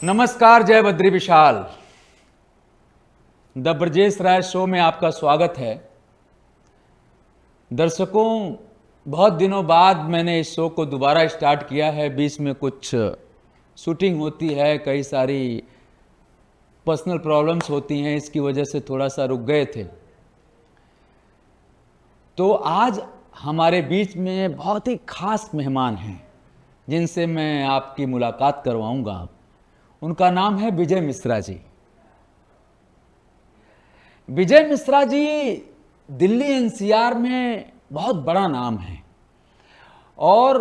नमस्कार, जय Badri Vishal. The Brajesh Rai show में आपका स्वागत है। दर्शकों, बहुत दिनों बाद मैंने इस शो को दोबारा स्टार्ट किया है। बीच में कुछ शूटिंग होती है, कई सारी पर्सनल प्रॉब्लम्स होती हैं, इसकी वजह से थोड़ा सा रुक गए थे। तो आज हमारे बीच में बहुत ही खास मेहमान हैं जिनसे मैं आपकी मुलाकात करवाऊंगा। उनका नाम है विजय मिश्रा जी। विजय मिश्रा जी दिल्ली एनसीआर में बहुत बड़ा नाम है और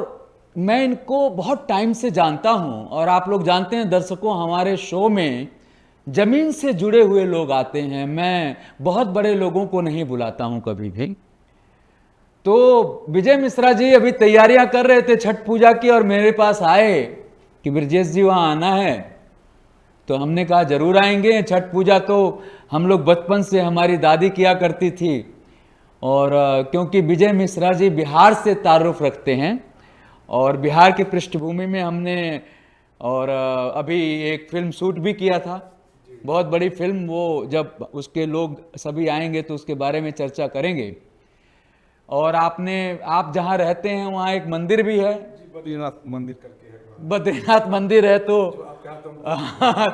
मैं इनको बहुत टाइम से जानता हूं। और आप लोग जानते हैं दर्शकों, हमारे शो में जमीन से जुड़े हुए लोग आते हैं। मैं बहुत बड़े लोगों को नहीं बुलाता हूं कभी भी। तो विजय मिश्रा जी अभी तैयारियां कर रहे थे छठ पूजा की और मेरे पास आए कि ब्रजेश जी वहां आना है। तो हमने कहा जरूर आएंगे। छठ पूजा तो हम लोग बचपन से हमारी दादी किया करती थी और क्योंकि विजय मिश्रा जी बिहार से ताल्लुक़ रखते हैं और बिहार की पृष्ठभूमि में हमने और अभी एक फिल्म शूट भी किया था, बहुत बड़ी फिल्म। वो जब उसके लोग सभी आएंगे तो उसके बारे में चर्चा करेंगे। और आप जहाँ रहते हैं वहाँ एक मंदिर भी है, बद्रीनाथ मंदिर करके है। बद्रीनाथ मंदिर है। तो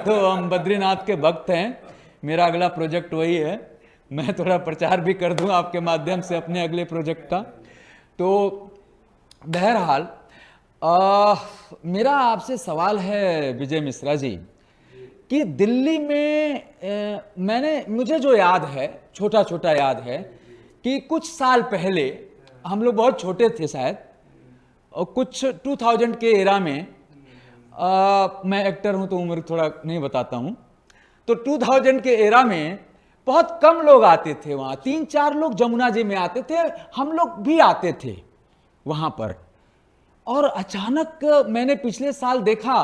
तो हम बद्रीनाथ के भक्त हैं। मेरा अगला प्रोजेक्ट वही है। मैं थोड़ा प्रचार भी कर दूं आपके माध्यम से अपने अगले प्रोजेक्ट का। तो बहरहाल मेरा आपसे सवाल है विजय मिश्रा जी कि दिल्ली में मुझे जो याद है, छोटा छोटा याद है कि कुछ साल पहले हम लोग बहुत छोटे थे शायद, और कुछ 2000 के एरा में मैं एक्टर हूं तो उम्र थोड़ा नहीं बताता हूं। तो 2000 के एरा में बहुत कम लोग आते थे वहां, 3-4 लोग जमुना जी में आते थे। हम लोग भी आते थे वहां पर। और अचानक मैंने पिछले साल देखा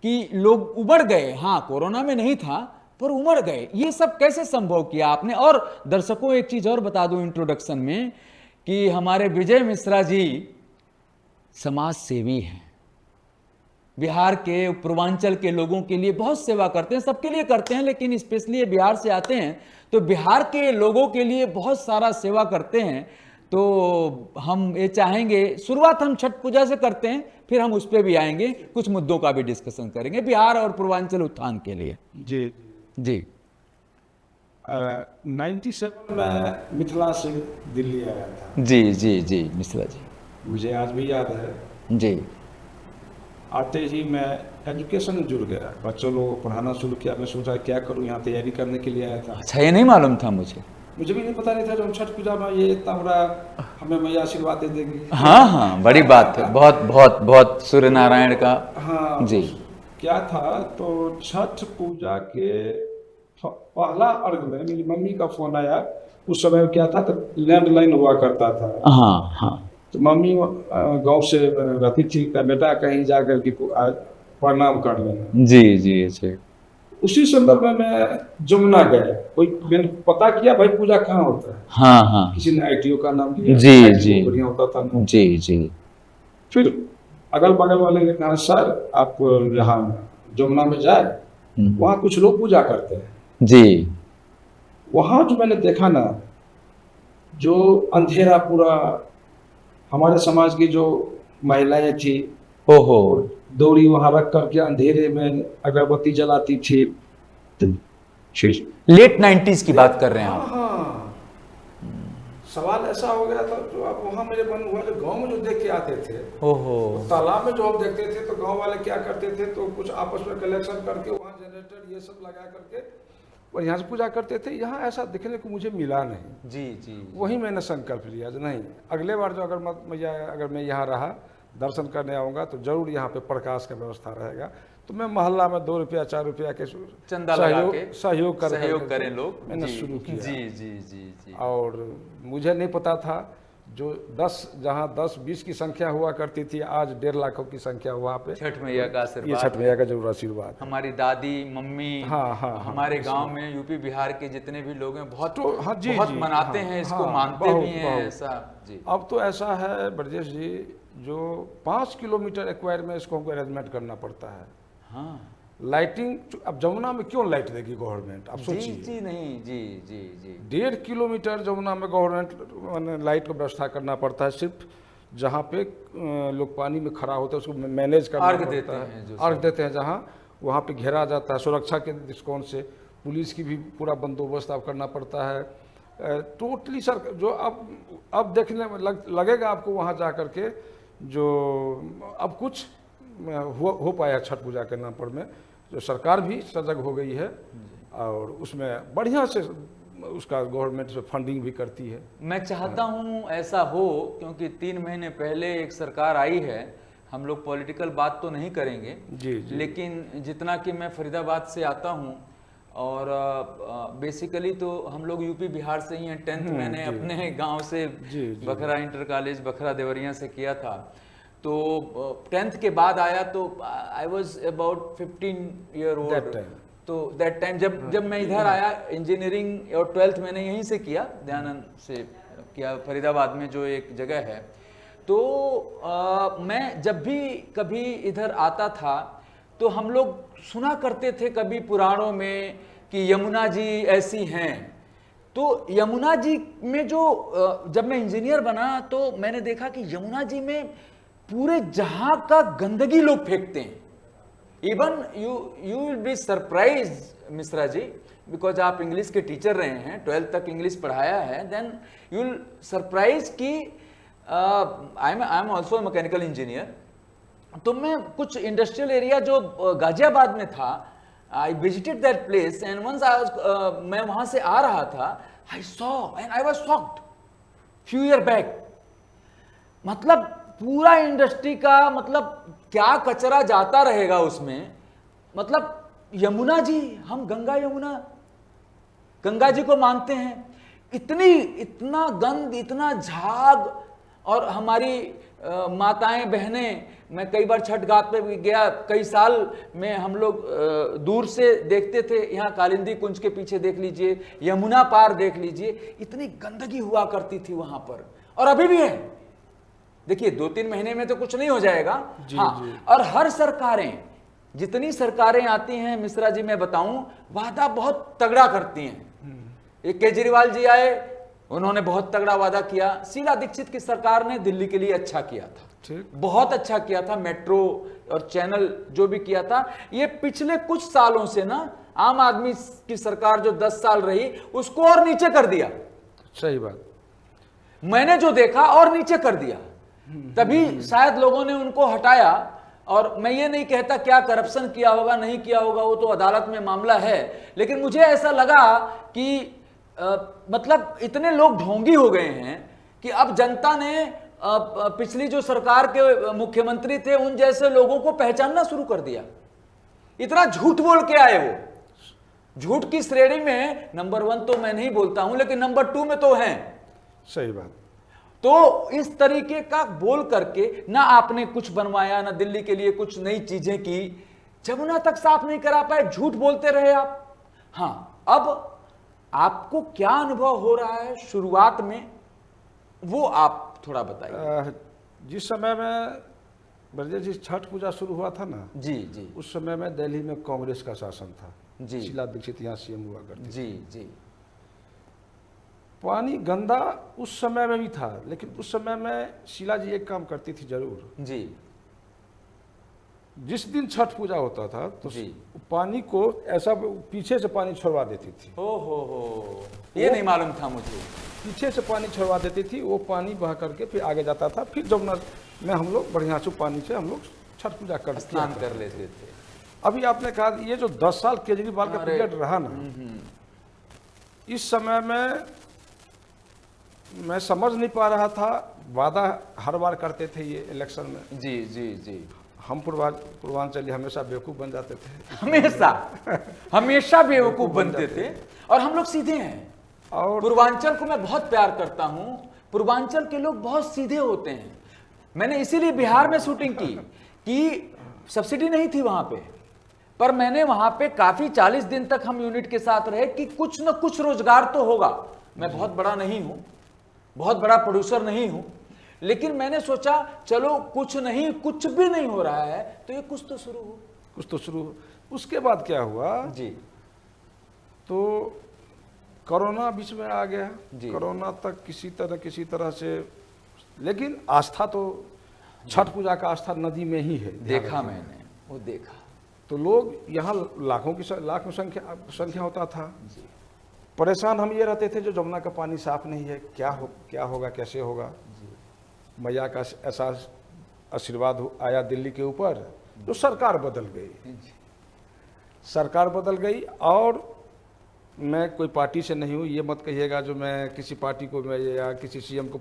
कि लोग उमड़ गए। हाँ, कोरोना में नहीं था पर उमड़ गए। ये सब कैसे संभव किया आपने? और दर्शकों एक चीज और बता दूं इंट्रोडक्शन में कि हमारे विजय मिश्रा जी समाज सेवी हैं। बिहार के पूर्वांचल के लोगों के लिए बहुत सेवा करते हैं, सबके लिए करते हैं, लेकिन स्पेशली ये बिहार से आते हैं तो बिहार के लोगों के लिए बहुत सारा सेवा करते हैं। तो हम ये चाहेंगे, शुरुआत हम छठ पूजा से करते हैं, फिर हम उस पर भी आएंगे, कुछ मुद्दों का भी डिस्कशन करेंगे बिहार और पूर्वांचल उत्थान के लिए। जी जी 97 में मिथिला से दिल्ली आया था। जी जी जी मिश्रा जी, मुझे आज भी याद है। जी आते ही मैं एजुकेशन में जुड़ गया, बच्चों लोगों को पढ़ाना शुरू किया। मैं सोचा क्या करूं, यहाँ तैयारी करने के लिए आया था। अच्छा, ये नहीं मालूम था मुझे भी नहीं पता नहीं था जो छठ पूजा में ये इतना बड़ा हमें मैया आशीर्वाद दे देगी। हाँ हाँ, बड़ी बात है। बहुत बहुत बहुत सूर्य नारायण का। हाँ जी क्या था, तो छठ पूजा के पहला अर्घ में मेरी मम्मी का फोन आया। उस समय क्या था, तो लैंडलाइन हुआ करता था। हाँ हाँ, तो मम्मी गांव से रहती थी का बेटा कहीं जाकर के प्रणाम कर लेना। जी जी जी। उसी संदर्भ में मैं जमुना गया। कोई मैंने पता किया भाई पूजा कहाँ होता है। हाँ हाँ, किसी ने आईटीओ का नाम लिया। जी ITO जी बढ़िया होता था ना। जी जी। फिर अगल बगल वाले ने कहा सर आप यहाँ जमुना में जाए, वहाँ कुछ लोग पूजा करते हैं। जी, वहाँ जो मैंने देखा ना, जो अंधेरा पूरा, हमारे समाज की जो महिलाएं थी ओहो, दौड़ी वहां रख करके अंधेरे में अगरबत्ती जलाती थी। लेट 90s की बात कर रहे हैं आप? हाँ, सवाल ऐसा हो गया था जो अब वहाँ मेरे मन हुआ जो गांव में जो देख के आते थे, ओहो, तालाब में जो हम देखते थे तो गांव वाले क्या करते थे, तो कुछ आपस में कलेक्शन करके वहाँ जनरेटर ये सब लगा करके और यहाँ से पूजा करते थे। यहाँ ऐसा देखने को मुझे मिला नहीं। जी जी। वही मैंने संकल्प लिया जो नहीं, अगले बार जो अगर मैं यहाँ रहा दर्शन करने आऊँगा तो जरूर यहाँ पे प्रकाश का व्यवस्था रहेगा। तो मैं मोहल्ला में 2 रुपया 4 रुपया के चंदा लगा के सहयोग करें लोग। मैंने शुरू किया। जी जी जी जी। और मुझे नहीं पता था जो 10 जहाँ 10-20 की संख्या हुआ करती थी, आज 1.5 लाख की संख्या वहाँ पे। छठ मैया का आशीर्वाद, ये छठ मैया का जरूर आशीर्वाद। हमारी दादी मम्मी, हाँ, हमारे गांव में यूपी बिहार के जितने भी लोग हैं बहुत तो हाँ जी बहुत जी, मनाते हैं इसको, मानते भी हैं ऐसा जी। अब तो ऐसा है ब्रजेश जी, जो 5 किलोमीटर एक्वायर में इसको हमको अरेंजमेंट करना पड़ता है। हाँ लाइटिंग, अब जमुना में क्यों लाइट देगी गवर्नमेंट, आप जी सोचिए। जी नहीं जी जी जी 1.5 किलोमीटर जमुना में गवर्नमेंट लाइट का व्यवस्था करना पड़ता है, सिर्फ जहाँ पे लोग पानी में खड़ा होते हैं उसको मैनेज करना अर्घ पड़ता देते है, हैं जो अर्घ देते हैं जहाँ, वहाँ पे घेरा जाता है सुरक्षा के दृष्टिकोण से, पुलिस की भी पूरा बंदोबस्त अब करना पड़ता है। टोटली सर जो अब देखने में लगेगा आपको वहाँ जा कर के, जो अब कुछ हो पाया छठ पूजा के नाम पर में, जो सरकार भी सजग हो गई है और उसमें बढ़िया से उसका गवर्नमेंट से फंडिंग भी करती है। मैं चाहता हूं ऐसा हो, क्योंकि 3 महीने पहले एक सरकार आई है, हम लोग पॉलिटिकल बात तो नहीं करेंगे जी जी। लेकिन जितना कि मैं फरीदाबाद से आता हूं और बेसिकली तो हम लोग यूपी बिहार से ही हैं। 10th मैंने अपने गांव से जी, जी। बखरा इंटर कॉलेज बखरा देवरिया से किया था, तो 10th के बाद आया तो I was about 15 year old. तो दैट टाइम जब मैं इधर आया, इंजीनियरिंग और 12th मैंने यहीं से किया, दयानंद से किया, फरीदाबाद में जो एक जगह है। तो मैं जब भी कभी इधर आता था तो हम लोग सुना करते थे कभी पुराणों में कि यमुना जी ऐसी हैं। तो यमुना जी में जो जब मैं इंजीनियर बना तो मैंने देखा कि यमुना जी में पूरे जहां का गंदगी लोग फेंकते हैं। Even you will be surprise Mishra ji, because आप इंग्लिश के टीचर रहे हैं, 12th तक इंग्लिश पढ़ाया है, देन यू विल सरप्राइज कि I am also mechanical engineer. तो मैं कुछ इंडस्ट्रियल एरिया जो गाजियाबाद में था, I visited that place and once मैं वहां से आ रहा था, I saw and I was shocked few year back. मतलब पूरा इंडस्ट्री का, मतलब क्या कचरा जाता रहेगा उसमें। मतलब यमुना जी, हम गंगा जी को मानते हैं, इतना गंद, इतना झाग। और हमारी माताएं बहनें, मैं कई बार छठ घाट पे भी गया, कई साल में हम लोग दूर से देखते थे, यहाँ कालिंदी कुंज के पीछे देख लीजिए, यमुना पार देख लीजिए, इतनी गंदगी हुआ करती थी वहां पर, और अभी भी है। देखिए 2-3 महीने में तो कुछ नहीं हो जाएगा। जी, हाँ जी। और हर सरकारें, जितनी सरकारें आती हैं मिश्रा जी, मैं बताऊं, वादा बहुत तगड़ा करती हैं। एक केजरीवाल जी आए, उन्होंने बहुत तगड़ा वादा किया। शीला दीक्षित की सरकार ने दिल्ली के लिए अच्छा किया था, ठीक, बहुत अच्छा किया था, मेट्रो और चैनल जो भी किया था। ये पिछले कुछ सालों से ना, आम आदमी की सरकार जो 10 साल रही, उसको और नीचे कर दिया। सही बात। मैंने जो देखा और नीचे कर दिया, तभी शायद लोगों ने उनको हटाया। और मैं ये नहीं कहता क्या करप्शन किया होगा नहीं किया होगा, वो तो अदालत में मामला है, लेकिन मुझे ऐसा लगा कि मतलब इतने लोग ढोंगी हो गए हैं कि अब जनता ने पिछली जो सरकार के मुख्यमंत्री थे उन जैसे लोगों को पहचानना शुरू कर दिया। इतना झूठ बोल के आए वो, झूठ की श्रेणी में नंबर 1 तो मैं नहीं बोलता हूं, लेकिन नंबर 2 में तो हैं। सही बात। तो इस तरीके का बोल करके ना आपने कुछ बनवाया, ना दिल्ली के लिए कुछ नई चीजें की, जमुना तक साफ नहीं करा पाए, झूठ बोलते रहे आप। हाँ, अब आपको क्या अनुभव हो रहा है शुरुआत में, वो आप थोड़ा बताइए। जिस समय में ब्रजेश जी छठ पूजा शुरू हुआ था ना, जी जी उस समय में दिल्ली में कांग्रेस का शासन था जी। शीला दीक्षित यहाँ सीएम हुआ करती थी। जी जी। पानी गंदा उस समय में भी था, लेकिन उस समय में शीला जी एक काम करती थी जरूर। जी। जिस दिन छठ पूजा होता था तो जी। पानी को ऐसा पीछे से पानी छोड़वा देती थी। हो, ये नहीं मालूम था मुझे। पीछे से पानी छोड़वा देती थी, वो पानी बह करके फिर आगे जाता था, फिर जमुना में हम लोग बढ़िया से पानी से हम लोग छठ पूजा कर स्नान कर लेते थे। अभी आपने कहा ये जो 10 साल केजरीवाल का पीरियड रहा ना, इस समय में मैं समझ नहीं पा रहा था। वादा हर बार करते थे ये इलेक्शन में। जी जी जी। हम पूर्वांचली हमेशा बेवकूफ़ बन जाते थे, हमेशा बेवकूफ बनते थे। और हम लोग सीधे हैं, और पूर्वांचल को मैं बहुत प्यार करता हूं। पूर्वांचल के लोग बहुत सीधे होते हैं। मैंने इसीलिए बिहार में शूटिंग की कि सब्सिडी नहीं थी वहां पे, पर मैंने वहां पे काफी 40 दिन तक हम यूनिट के साथ रहे कि कुछ न कुछ रोजगार तो होगा। मैं बहुत बड़ा नहीं हूं, बहुत बड़ा प्रोड्यूसर नहीं हूं, लेकिन मैंने सोचा चलो कुछ भी नहीं हो रहा है तो ये कुछ तो शुरू हो। उसके बाद क्या हुआ, जी तो कोरोना बीच में आ गया। जी। कोरोना तक किसी तरह से, लेकिन आस्था तो छठ पूजा का आस्था नदी में ही है। देखा मैंने, वो देखा। तो लोग यहाँ लाख में संख्या होता था। परेशान हम ये रहते थे जो जमुना का पानी साफ नहीं है, क्या होगा, कैसे होगा। मैया का ऐसा आशीर्वाद आया दिल्ली के ऊपर, तो सरकार बदल गई। सरकार बदल गई, और मैं कोई पार्टी से नहीं हूँ, ये मत कहिएगा जो मैं किसी पार्टी को या किसी सीएम को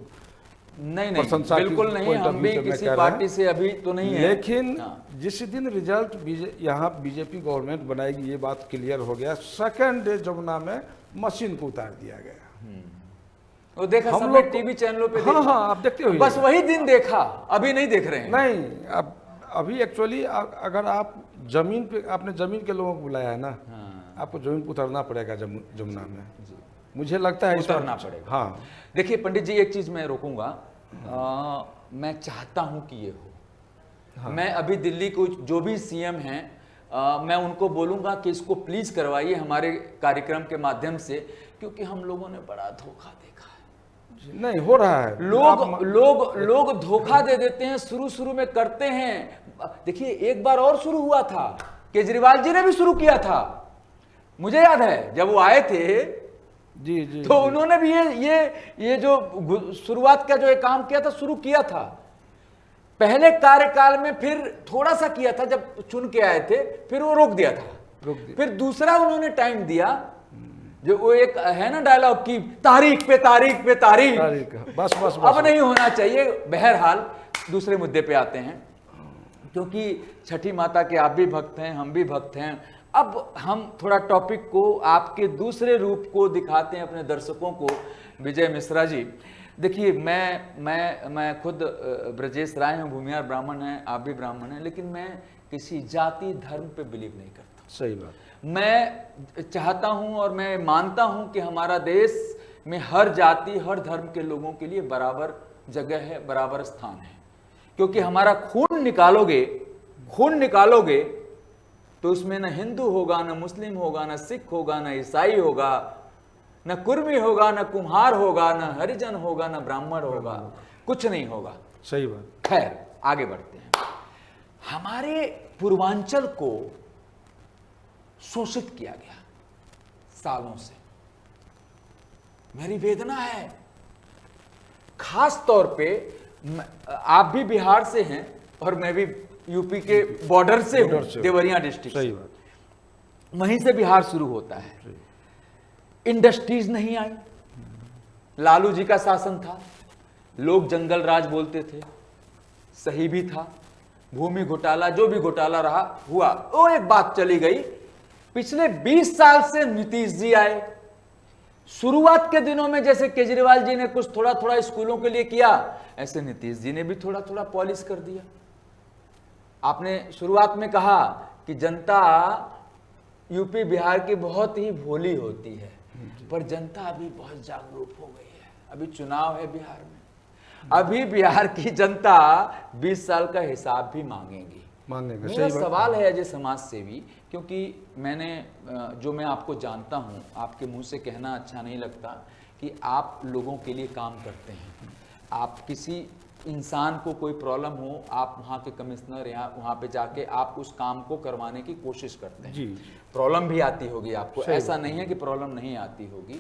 नहीं प्रशंसा की बिल्कुल नहीं, point of हम view भी से मैं किसी कह रहा पार्टी से अभी तो नहीं है। लेकिन हाँ। जिस दिन रिजल्ट यहाँ बीजेपी गवर्नमेंट बनाएगी ये बात क्लियर हो गया, सेकंड डे जमुना में मशीन को उतार दिया गया। वो देखा हम सब लोग टीवी चैनलों पे हाँ देखा। हाँ आप देखते हो, बस वही दिन देखा, अभी नहीं देख रहे हैं। नहीं अब अभी एक्चुअली अगर आप जमीन पे, आपने जमीन के लोगों को बुलाया है ना, आपको जमीन पे उतरना पड़ेगा जमुना में। मुझे लगता है उतरना पड़ेगा। हाँ देखिए पंडित जी, एक चीज मैं रोकूंगा, मैं चाहता हूं कि ये हो। मैं अभी दिल्ली को जो भी सीएम हैं, मैं उनको बोलूंगा कि इसको प्लीज करवाइए हमारे कार्यक्रम के माध्यम से, क्योंकि हम लोगों ने बड़ा धोखा देखा है। नहीं हो रहा है, लोग धोखा दे देते हैं, शुरू में करते हैं। देखिए एक बार और शुरू हुआ था, केजरीवाल जी ने भी शुरू किया था, मुझे याद है जब वो आए थे। जी तो उन्होंने भी ये जो शुरुआत का जो एक काम किया था, शुरू किया था पहले कार्यकाल में, फिर थोड़ा सा किया था जब चुन के आए थे, फिर वो रोक दिया था। फिर दूसरा उन्होंने टाइम दिया, जो वो एक है ना डायलॉग की तारीख पे तारीख पे तारीख, बस अब नहीं होना चाहिए। बहरहाल दूसरे मुद्दे पे आते हैं, क्योंकि छठी माता के आप भी भक्त हैं, हम भी भक्त हैं। अब हम थोड़ा टॉपिक को, आपके दूसरे रूप को दिखाते हैं अपने दर्शकों को। विजय मिश्रा जी, देखिए मैं खुद ब्रजेश राय हूँ, भूमिहार ब्राह्मण हैं, आप भी ब्राह्मण हैं, लेकिन मैं किसी जाति धर्म पे बिलीव नहीं करता। सही बात। मैं चाहता हूँ और मैं मानता हूँ कि हमारा देश में हर जाति हर धर्म के लोगों के लिए बराबर जगह है, बराबर स्थान है। क्योंकि हमारा खून निकालोगे तो उसमें न हिंदू होगा, न मुस्लिम होगा, न सिख होगा, न ईसाई होगा, न कुर्मी होगा, न कुम्हार होगा, न हरिजन होगा, न ब्राह्मण होगा, कुछ नहीं होगा। सही बात। खैर आगे बढ़ते हैं। हमारे पूर्वांचल को शोषित किया गया सालों से, मेरी वेदना है। खास तौर पे आप भी बिहार से हैं और मैं भी यूपी के बॉर्डर से हूं, देवरिया डिस्ट्रिक्ट। सही बात। वहीं से बिहार शुरू होता है। इंडस्ट्रीज नहीं आई, लालू जी का शासन था, लोग जंगल राज बोलते थे, सही भी था। भूमि घोटाला, जो भी घोटाला रहा हुआ, वो एक बात चली गई। पिछले 20 साल से नीतीश जी आए। शुरुआत के दिनों में जैसे केजरीवाल जी ने कुछ थोड़ा थोड़ा स्कूलों के लिए किया, ऐसे नीतीश जी ने भी थोड़ा थोड़ा पॉलिश कर दिया। आपने शुरुआत में कहा कि जनता यूपी बिहार की बहुत ही भोली होती है, पर जनता अभी बहुत जागरूक हो गई है। अभी चुनाव है बिहार में, अभी बिहार की जनता 20 साल का हिसाब भी मांगेगी। मेरा सवाल है अजय समाज सेवी, क्योंकि मैं आपको जानता हूं, आपके मुंह से कहना अच्छा नहीं लगता कि आप लोगों के लिए काम करते हैं। आप किसी इंसान को कोई प्रॉब्लम हो, आप वहाँ के कमिश्नर या वहाँ पे जाके आप उस काम को करवाने की कोशिश करते हैं। जी। प्रॉब्लम भी आती होगी आपको, ऐसा नहीं है कि प्रॉब्लम नहीं आती होगी।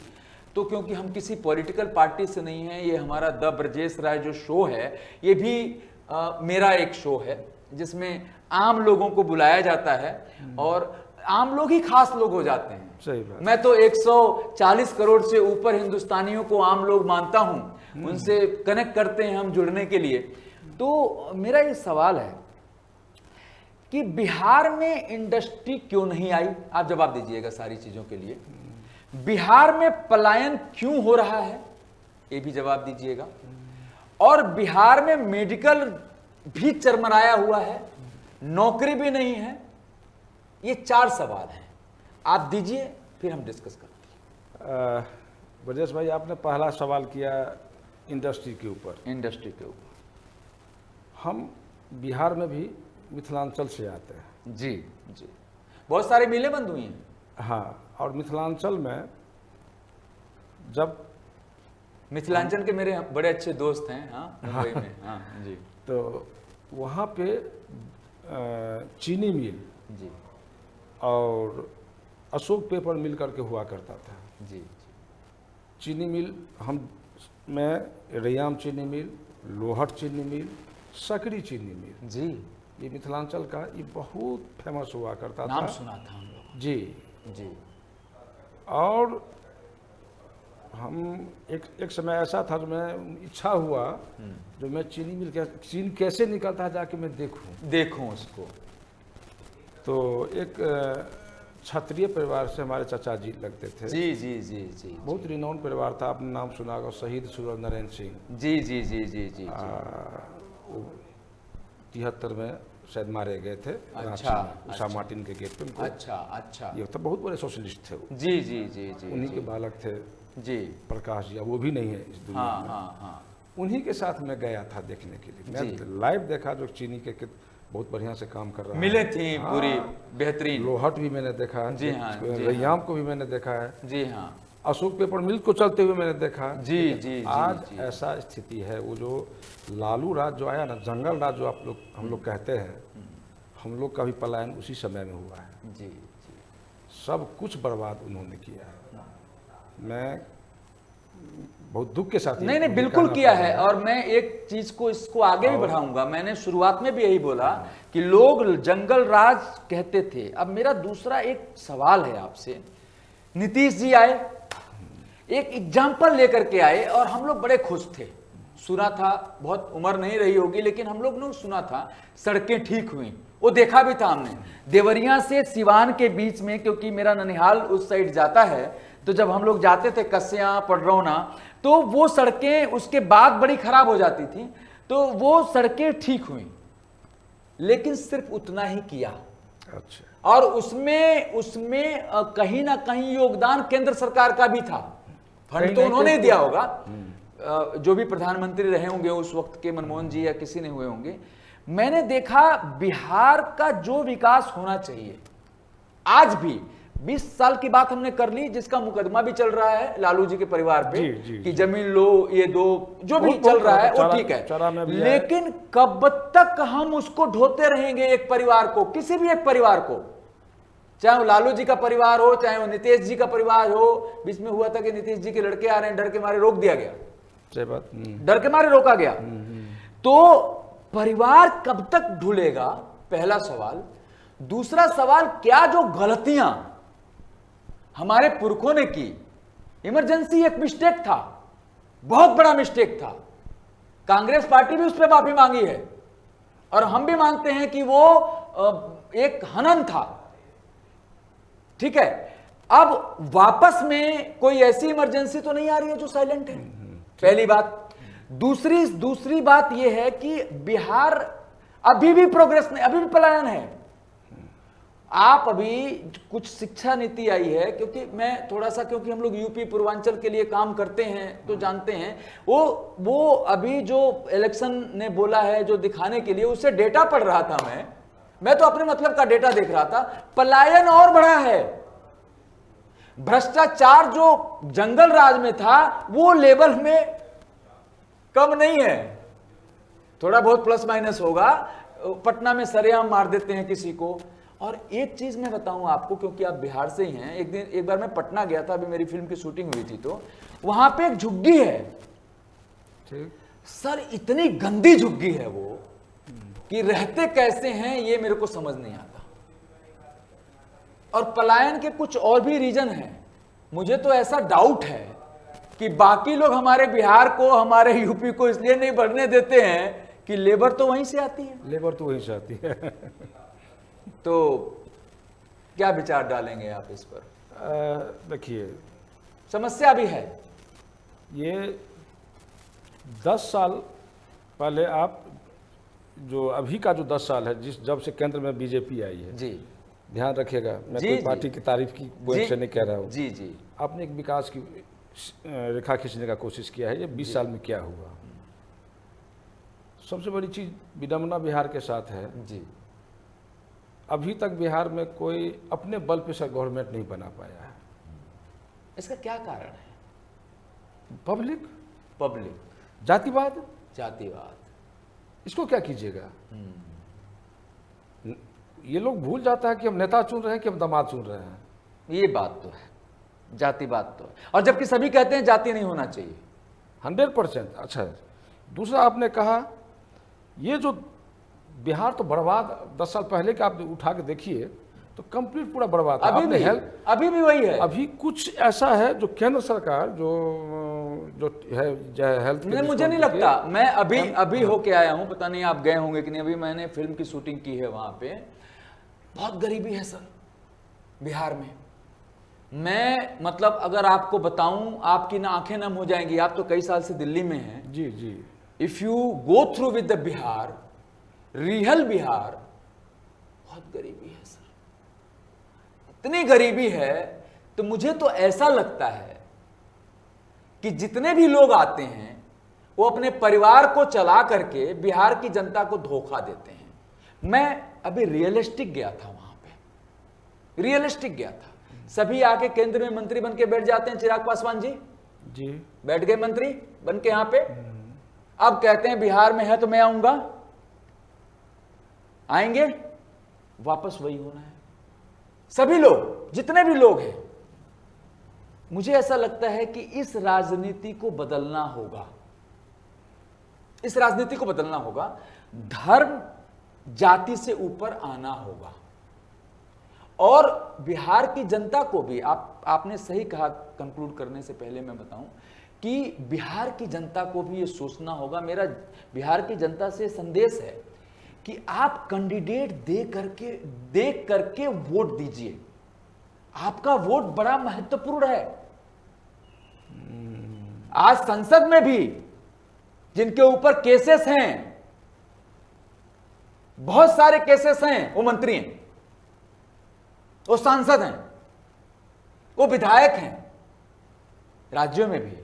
तो क्योंकि हम किसी पॉलिटिकल पार्टी से नहीं हैं, ये हमारा द ब्रजेश राय जो शो है, ये भी मेरा एक शो है जिसमें आम लोगों को बुलाया जाता है और आम लोग ही खास लोग हो जाते हैं। सही बात। मैं तो 140 करोड़ से ऊपर हिंदुस्तानियों को आम लोग मानता हूं, उनसे कनेक्ट करते हैं हम जुड़ने के लिए। तो मेरा ये सवाल है कि बिहार में इंडस्ट्री क्यों नहीं आई? आप जवाब दीजिएगा सारी चीजों के लिए। बिहार में पलायन क्यों हो रहा है, ये भी जवाब दीजिएगा। और बिहार में मेडिकल भी चरमराया हुआ है, नौकरी भी नहीं है। ये 4 सवाल हैं, आप दीजिए फिर हम डिस्कस करते हैं। ब्रजेश भाई, आपने पहला सवाल किया इंडस्ट्री के ऊपर। इंडस्ट्री के ऊपर हम बिहार में भी मिथिलांचल से आते हैं। जी जी। बहुत सारे मिलें बंद हुई हैं। हाँ, और मिथिलांचल में जब मिथिलांचल के मेरे बड़े अच्छे दोस्त हैं, हाँ, मुंबई में। हाँ जी तो वहाँ पे चीनी मिल जी और अशोक पेपर मिल करके हुआ करता था। जी चीनी मिल मैं रैयाम चीनी मिल, लोहट चीनी मिल, सकरी चीनी मिल, जी, ये मिथिलांचल का ये बहुत फेमस हुआ करता नाम था। सुना था हम लोग। जी। जी और हम एक समय ऐसा था जो मैं इच्छा हुआ जो मैं चीनी कैसे निकलता है जाके मैं देखूं उसको। तो एक क्षत्रिय परिवार से हमारे चाचा जी लगते थे। जी जी जी जी बहुत रिनोन परिवार था, आपने नाम सुना होगा, शहीद सूरज नारायण सिंह। जी जी जी जी जी। वो 73 में शायद मारे गए थे। अच्छा, उषा मार्टिन के गेट पे उनको। अच्छा अच्छा। ये तो बहुत बड़े सोशलिस्ट थे वो। जी जी जी जी। उन्हीं के बालक थे जी। प्रकाश जी, वो भी नहीं है इस दुनिया हाँ में। हाँ हाँ। उन्हीं के साथ मैं गया था देखने के लिए। मैं लाइव देखा जो चीनी के बहुत बढ़िया से काम कर रहा है। मिले थी पूरी बेहतरीन। लोहट भी मैंने देखा, जी हाँ, रैयाम को भी मैंने देखा है। जी हाँ। अशोक पेपर मिल को चलते हुए मैंने देखा। जी जी। आज ऐसा स्थिति है, वो जो लालू राज जो आया ना, जंगल राज जो हम लोग कहते हैं, हम लोग का भी पलायन उसी समय में हुआ है। जी। सब कुछ बर्बाद उन्होंने किया है। मैं बहुत दुख के साथ नहीं बिल्कुल किया है। और मैं एक चीज को इसको आगे भी बढ़ाऊंगा। मैंने शुरुआत में भी यही बोला कि लोग जंगल राज कहते थे। अब मेरा दूसरा एक सवाल है आपसे। नीतीश जी आए, एक एग्जाम्पल लेकर के आए और हम लोग बड़े खुश थे। सुना था, बहुत उम्र नहीं रही होगी लेकिन हम लोग ने सुना था सड़कें ठीक हुई, वो देखा भी था हमने। देवरिया से सिवान के बीच में, क्योंकि मेरा ननिहाल उस साइड जाता है, तो जब हम लोग जाते थे कस्या पडरौना, तो वो सड़कें उसके बाद बड़ी खराब हो जाती थी, तो वो सड़कें ठीक हुई, लेकिन सिर्फ उतना ही किया। अच्छा। और उसमें कहीं ना कहीं योगदान केंद्र सरकार का भी था। फंड तो उन्होंने दिया होगा, जो भी प्रधानमंत्री रहे होंगे उस वक्त के, मनमोहन जी या किसी ने हुए होंगे। मैंने देखा बिहार का जो विकास होना चाहिए, आज भी 20 साल की बात हमने कर ली, जिसका मुकदमा भी चल रहा है लालू जी के परिवार पे कि जमीन लो, ये दो, जो भी चल रहा है वो ठीक है, लेकिन कब तक हम उसको ढोते रहेंगे एक परिवार को, किसी भी एक परिवार को, चाहे वो लालू जी का परिवार हो, चाहे वो नीतीश जी का परिवार हो। बीच में हुआ था कि नीतीश जी के लड़के आ रहे हैं, डर के मारे रोक दिया गया, सही बात, डर के मारे रोका गया। तो परिवार कब तक ढूलेगा, पहला सवाल। दूसरा सवाल, क्या जो गलतियां हमारे पुरखों ने की, इमरजेंसी एक मिस्टेक था, बहुत बड़ा मिस्टेक था, कांग्रेस पार्टी भी उस पर माफी मांगी है और हम भी मानते हैं कि वो एक हनन था, ठीक है। अब वापस में कोई ऐसी इमरजेंसी तो नहीं आ रही है जो साइलेंट है, पहली बात। दूसरी बात यह है कि बिहार अभी भी प्रोग्रेस नहीं, अभी भी पलायन है। आप अभी कुछ शिक्षा नीति आई है, क्योंकि मैं थोड़ा सा, क्योंकि हम लोग यूपी पूर्वांचल के लिए काम करते हैं तो जानते हैं, वो अभी जो इलेक्शन ने बोला है, जो दिखाने के लिए, उससे डेटा पढ़ रहा था मैं तो अपने मतलब का डेटा देख रहा था। पलायन और बढ़ा है, भ्रष्टाचार जो जंगल राज में था वो लेवल में कम नहीं है, थोड़ा बहुत प्लस माइनस होगा। पटना में सरेआम मार देते हैं किसी को। और एक चीज मैं बताऊं आपको, क्योंकि आप बिहार से ही हैं, एक बार मैं पटना गया था, अभी मेरी फिल्म की शूटिंग हुई थी, तो वहां पे एक झुग्गी है, सर इतनी गंदी झुग्गी है वो कि रहते कैसे हैं ये मेरे को समझ नहीं आता। और पलायन के कुछ और भी रीजन हैं। मुझे तो ऐसा डाउट है कि बाकी लोग हमारे बिहार को, हमारे यूपी को इसलिए नहीं बढ़ने देते हैं कि लेबर तो वहीं से आती है, लेबर तो वहीं से आती है। तो क्या विचार डालेंगे आप इस पर? देखिए, समस्या भी है। ये 10 साल पहले, आप जो अभी का जो 10 साल है, जब से केंद्र में बीजेपी आई है जी, ध्यान रखिएगा, मैं कोई पार्टी की तारीफ की पॉइंट से नहीं कह रहा हूँ जी जी, आपने एक विकास की रेखा खींचने का कोशिश किया है। ये 20 साल में क्या हुआ? सबसे बड़ी चीज विडम्बना बिहार के साथ है जी, अभी तक बिहार में कोई अपने बल पे सर गवर्नमेंट नहीं बना पाया है। इसका क्या कारण है? पब्लिक, जातिवाद, इसको क्या कीजिएगा? ये लोग भूल जाता है कि हम नेता चुन रहे हैं कि हम दामाद चुन रहे हैं। ये बात तो है, जातिवाद तो है, और जबकि सभी कहते हैं जाति नहीं होना चाहिए। 100%। अच्छा, दूसरा आपने कहा ये जो बिहार तो बर्बाद, 10 साल पहले का आप उठा के देखिए तो कंप्लीट पूरा बर्बाद था। अभी भी वही है। अभी कुछ ऐसा है जो केंद्र सरकार जो है हेल्थ नहीं, मुझे नहीं लगता। मैं अभी होके आया हूं, पता नहीं आप गए होंगे कि नहीं। अभी मैंने फिल्म की शूटिंग की है वहां पे। बहुत गरीबी है सर बिहार में। मैं मतलब अगर आपको बताऊं, आपकी ना आंखें नम हो जाएंगी। आप तो कई साल से दिल्ली में हैं। जी जी। If you go through with the Bihar, real Bihar, बहुत गरीबी है सर। इतनी गरीबी है तो मुझे तो ऐसा लगता है कि जितने भी लोग आते हैं वो अपने परिवार को चला करके बिहार की जनता को धोखा देते हैं। मैं अभी रियलिस्टिक गया था वहां पे, रियलिस्टिक गया था। सभी आके केंद्र में मंत्री बन के बैठ जाते हैं। चिराग पासवान जी बैठ गए मंत्री बन के यहां पे। अब कहते हैं बिहार में है तो मैं आऊंगा। आएंगे, वापस वही होना है। सभी लोग, जितने भी लोग हैं, मुझे ऐसा लगता है कि इस राजनीति को बदलना होगा। इस राजनीति को बदलना होगा। धर्म जाति से ऊपर आना होगा। और बिहार की जनता को भी, आपने सही कहा, कंक्लूड करने से पहले मैं बताऊं कि बिहार की जनता को भी ये सोचना होगा। मेरा बिहार की जनता से संदेश है कि आप कैंडिडेट देख करके वोट दीजिए। आपका वोट बड़ा महत्वपूर्ण है। आज संसद में भी जिनके ऊपर केसेस हैं, बहुत सारे केसेस हैं, वो मंत्री हैं, वो सांसद हैं, वो विधायक हैं, राज्यों में भी।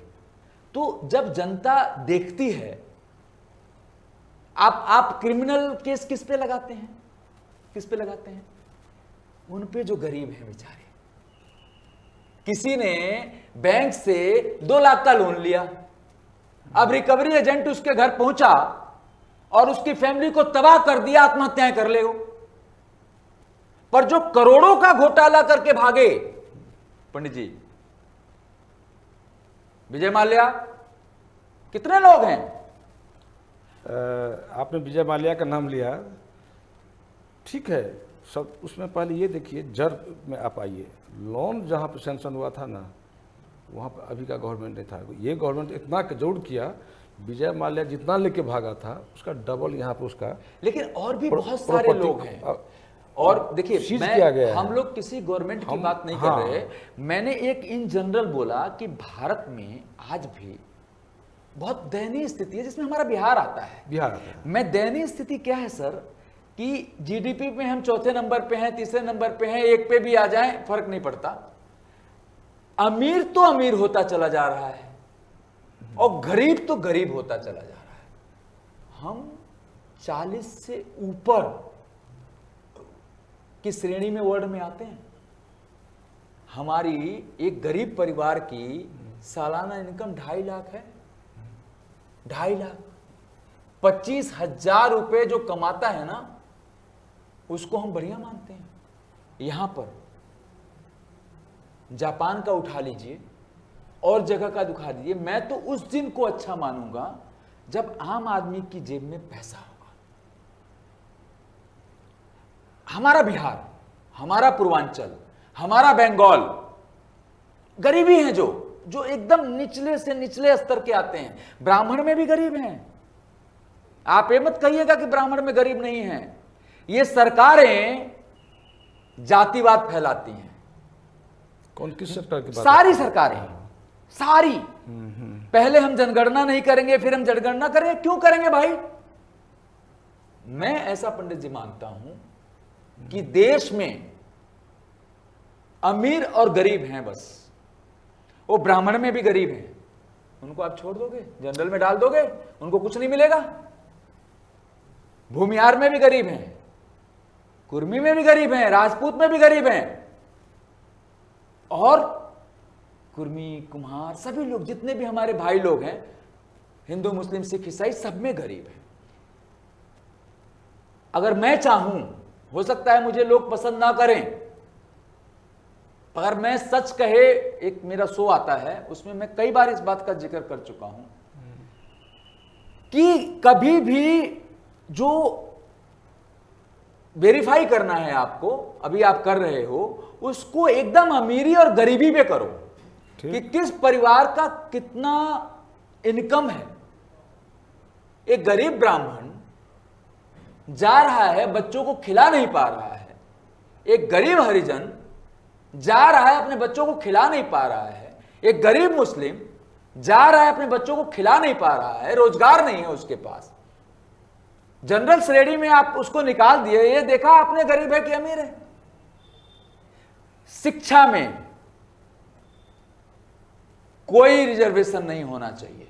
तो जब जनता देखती है, आप क्रिमिनल केस किस पे लगाते हैं? किस पे लगाते हैं? उन पे जो गरीब हैं बेचारे। किसी ने बैंक से 2 लाख का लोन लिया, अब रिकवरी एजेंट उसके घर पहुंचा और उसकी फैमिली को तबाह कर दिया, आत्महत्याएं कर ले। पर जो करोड़ों का घोटाला करके भागे, पंडित जी, विजय माल्या, कितने लोग हैं? आपने विजय माल्या का नाम लिया, ठीक है सब। उसमें पहले ये देखिए, जड़ में आप आइए। लोन जहाँ पे सैंक्शन हुआ था ना, वहाँ पर अभी का गवर्नमेंट नहीं था। ये गवर्नमेंट इतना जोड़ किया, विजय माल्या जितना लेके भागा था उसका डबल यहाँ पे उसका। लेकिन और भी बहुत सारे लोग हैं। और देखिए, हम लोग किसी गवर्नमेंट की बात नहीं कर रहे। मैंने एक इन जनरल बोला कि भारत में आज भी बहुत दयनीय स्थिति है, जिसमें हमारा बिहार आता है। मैं दयनीय स्थिति क्या है सर, कि जीडीपी में हम 4थे नंबर पे हैं, 3रे नंबर पे हैं, 1 पे भी आ जाएं फर्क नहीं पड़ता। अमीर तो अमीर होता चला जा रहा है और गरीब तो गरीब होता चला जा रहा है। हम 40 से ऊपर की श्रेणी में वर्ल्ड में आते हैं। हमारी एक गरीब परिवार की सालाना इनकम 2.5 लाख है। 2.5 लाख, 25,000 रुपए जो कमाता है ना, उसको हम बढ़िया मानते हैं। यहां पर जापान का उठा लीजिए और जगह का दिखा दीजिए, मैं तो उस दिन को अच्छा मानूंगा जब आम आदमी की जेब में पैसा होगा। हमारा बिहार, हमारा पूर्वांचल, हमारा बंगाल, गरीबी है जो एकदम निचले से निचले स्तर के आते हैं। ब्राह्मण में भी गरीब हैं। आप ये मत कहिएगा कि ब्राह्मण में गरीब नहीं है। ये सरकारें जातिवाद फैलाती हैं। कौन किस सरकार की बात? सारी सरकारें, सारी। पहले हम जनगणना नहीं करेंगे, फिर हम जनगणना करेंगे। क्यों करेंगे भाई? मैं ऐसा पंडित जी मानता हूं कि देश में अमीर और गरीब हैं बस। वो ब्राह्मण में भी गरीब हैं, उनको आप छोड़ दोगे, जनरल में डाल दोगे, उनको कुछ नहीं मिलेगा। भूमिहार में भी गरीब हैं, कुर्मी में भी गरीब हैं, राजपूत में भी गरीब हैं, और कुर्मी, कुम्हार, सभी लोग जितने भी हमारे भाई लोग हैं, हिंदू, मुस्लिम, सिख, ईसाई, सब में गरीब हैं। अगर मैं चाहूं, हो सकता है मुझे लोग पसंद ना करें, अगर मैं सच कहे, एक मेरा शो आता है उसमें मैं कई बार इस बात का जिक्र कर चुका हूं कि कभी भी जो वेरीफाई करना है आपको, अभी आप कर रहे हो, उसको एकदम अमीरी और गरीबी पे करो कि किस परिवार का कितना इनकम है। एक गरीब ब्राह्मण जा रहा है, बच्चों को खिला नहीं पा रहा है, एक गरीब हरिजन जा रहा है, अपने बच्चों को खिला नहीं पा रहा है, एक गरीब मुस्लिम जा रहा है, अपने बच्चों को खिला नहीं पा रहा है, रोजगार नहीं है उसके पास, जनरल श्रेणी में आप उसको निकाल दिए, ये देखा आपने गरीब है कि अमीर है। शिक्षा में कोई रिजर्वेशन नहीं होना चाहिए,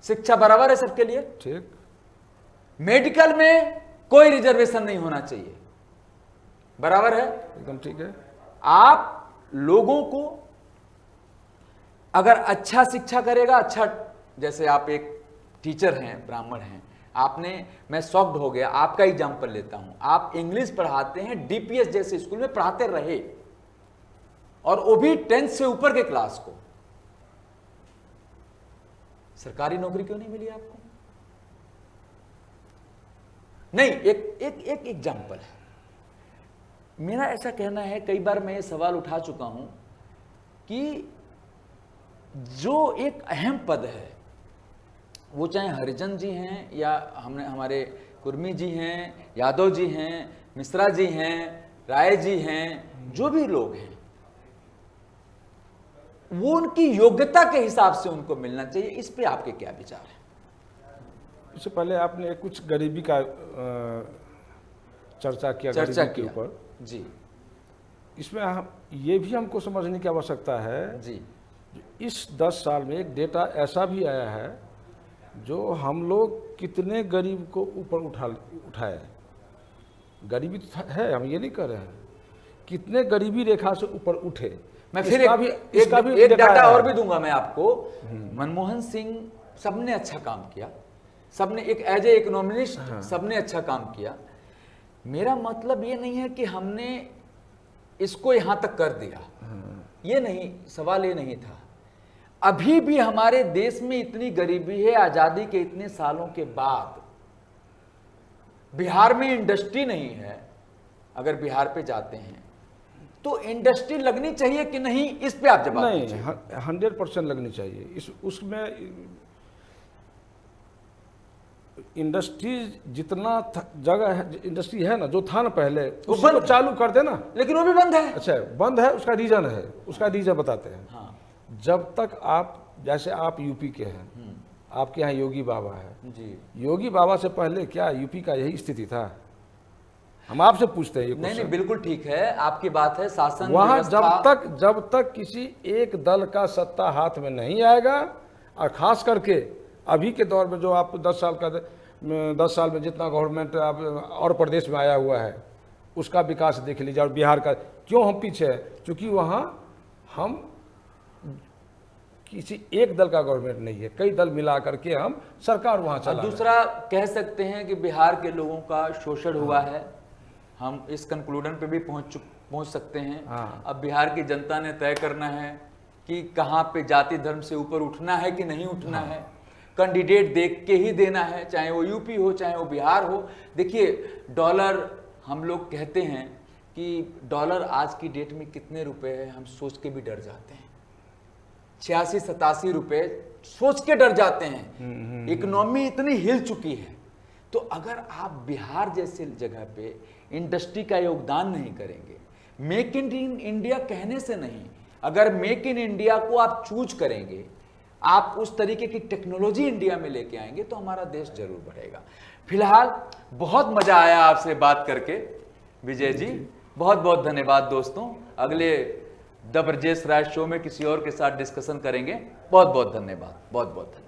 शिक्षा बराबर है सबके लिए, ठीक। मेडिकल में कोई रिजर्वेशन नहीं होना चाहिए, बराबर है, एकदम ठीक है। आप लोगों को अगर अच्छा शिक्षा करेगा, अच्छा, जैसे आप एक टीचर हैं, ब्राह्मण हैं, आपने, मैं शॉक्ड हो गया, आपका एग्जाम्पल लेता हूं, आप इंग्लिश पढ़ाते हैं, डीपीएस जैसे स्कूल में पढ़ाते रहे, और वो भी 10th से ऊपर के क्लास को, सरकारी नौकरी क्यों नहीं मिली आपको? नहीं, एक एग्जाम्पल है, मेरा ऐसा कहना है, कई बार मैं ये सवाल उठा चुका हूं कि जो एक अहम पद है, वो चाहे हरिजन जी हैं या हमारे कुर्मी जी हैं, यादव जी हैं, मिश्रा जी हैं, राय जी हैं, जो भी लोग हैं, वो उनकी योग्यता के हिसाब से उनको मिलना चाहिए। इस पे आपके क्या विचार हैं? इससे पहले आपने कुछ गरीबी का चर्चा किया गरीबी के ऊपर जी। इसमें हम ये भी हमको समझने की आवश्यकता है जी, इस 10 साल में एक डेटा ऐसा भी आया है जो हम लोग कितने गरीब को ऊपर उठाए। गरीबी तो है, हम ये नहीं कर रहे हैं, कितने गरीबी रेखा से ऊपर उठे। मैं फिर इसका भी एक डाटा और भी दूंगा मैं आपको। मनमोहन सिंह, सबने अच्छा काम किया, सबने एक एज ए इकोनॉमिस्ट, सबने अच्छा काम किया। मेरा मतलब ये नहीं है कि हमने इसको यहां तक कर दिया, ये नहीं, सवाल ये नहीं था। अभी भी हमारे देश में इतनी गरीबी है, आजादी के इतने सालों के बाद। बिहार में इंडस्ट्री नहीं है, अगर बिहार पे जाते हैं तो इंडस्ट्री लगनी चाहिए कि नहीं, इस पे आप जवाब नहीं, 100% लगनी चाहिए। उसमें इंडस्ट्री जितना जगह है, इंडस्ट्री है ना, जो था ना पहले, उसको चालू कर देना, लेकिन वो भी बंद है। अच्छा, बंद है, उसका रीजन बताते हैं। हाँ। जब तक आप, जैसे आप यूपी के हैं, आपके यहाँ योगी बाबा है जी, योगी बाबा से पहले क्या यूपी का यही स्थिति था? हम आपसे पूछते हैं ये नहीं, बिल्कुल ठीक है, आपकी बात है। शासन वहां जब तक किसी एक दल का सत्ता हाथ में नहीं आएगा, और खास करके अभी के दौर में जो आप 10 साल में जितना गवर्नमेंट आप और प्रदेश में आया हुआ है, उसका विकास देख लीजिए। और बिहार का क्यों हम पीछे है? क्योंकि वहाँ हम किसी एक दल का गवर्नमेंट नहीं है, कई दल मिला करके हम सरकार वहाँ चला। दूसरा कह सकते हैं कि बिहार के लोगों का शोषण हुआ है, हम इस कंक्लूजन पे भी पहुंच सकते हैं। अब बिहार की जनता ने तय करना है कि कहाँ पे जाति धर्म से ऊपर उठना है कि नहीं उठना है। कैंडिडेट देख के ही देना है, चाहे वो यूपी हो, चाहे वो बिहार हो। देखिए, डॉलर, हम लोग कहते हैं कि डॉलर आज की डेट में कितने रुपए है, हम सोच के भी डर जाते हैं। 86-87 रुपए, सोच के डर जाते हैं। इकोनॉमी इतनी हिल चुकी है। तो अगर आप बिहार जैसे जगह पे इंडस्ट्री का योगदान नहीं करेंगे, मेक इन इंडिया कहने से नहीं, अगर मेक इन इंडिया को आप चूज करेंगे, आप उस तरीके की टेक्नोलॉजी इंडिया में लेके आएंगे, तो हमारा देश जरूर बढ़ेगा। फिलहाल बहुत मजा आया आपसे बात करके विजय जी, बहुत बहुत धन्यवाद दोस्तों। अगले द ब्रजेश राज शो में किसी और के साथ डिस्कशन करेंगे। बहुत बहुत धन्यवाद, बहुत बहुत धन्यवाद।